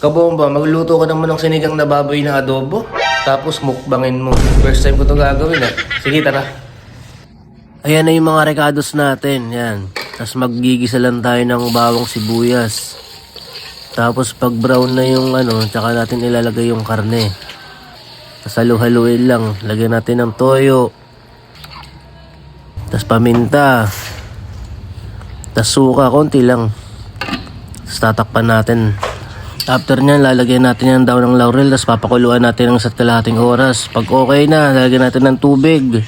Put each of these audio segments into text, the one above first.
Kabomba, magluto ka naman ng sinigang na baboy na adobo. Tapos mukbangin mo. First time ko to gagawin ah. Sige, tara. Ayan na yung mga recados natin. Yan. Tapos maggigisa lang tayo ng bawang sibuyas. Tapos pag brown na yung tsaka natin ilalagay yung karne. Tapos halu-haluin lang. Lagyan natin ng toyo. Tapos paminta. Tapos suka, konti lang. Tapos tatakpan natin. After nyan, lalagyan natin yan daw ng laurel. Tapos papakuluan natin ng 1.5 oras. Pag okay na, lalagyan natin ng tubig.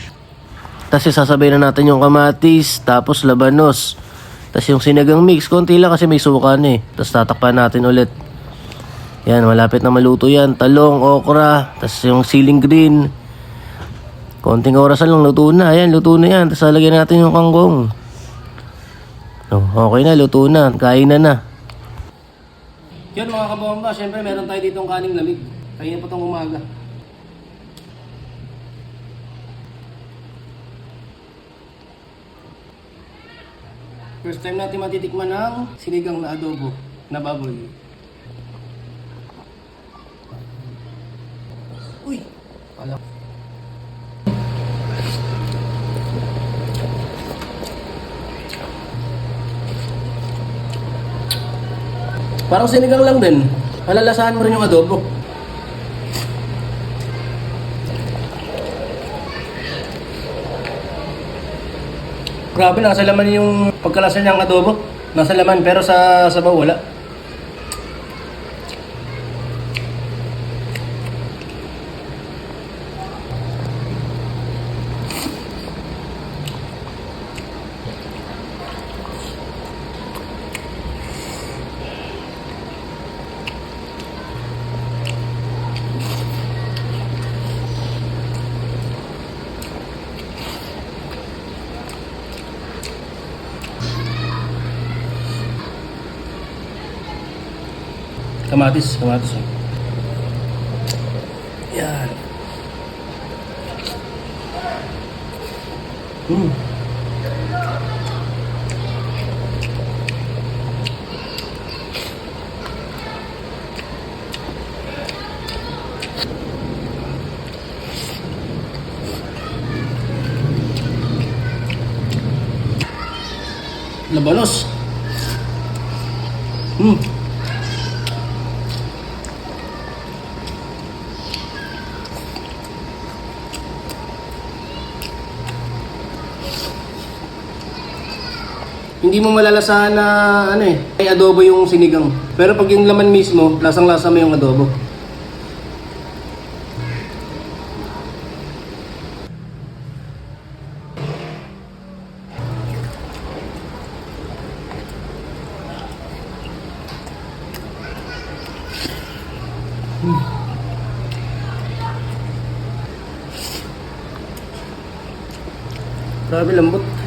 Tapos isasabay na natin yung kamatis. Tapos labanos. Tapos yung sinigang mix, konti lang kasi may suka na eh. Tapos tatakpan natin ulit. Yan, malapit na maluto yan. Talong, okra, tapos yung siling green. Konting oras lang, luto na. Ayan, luto na yan. Tapos lalagyan natin yung kangkong. Okay na, luto na. Kain na. Yun mga kabomba, syempre meron tayo ditong kaning lamig. Kainin pa itong umaga. First time natin matitikman ng sinigang na adobo na baboy. Uy! Pala. Parang sinigang lang din. Malalasahan mo rin yung adobo. Grabe, nasa laman yung pagkalasa niyang adobo. Nasa laman pero sa sabaw wala. Kamatis oh. Yan. Labanos. Hindi mo malalasahan na may adobo yung sinigang. Pero pag yung laman mismo, lasang-lasa mo yung adobo. Grabe lambot.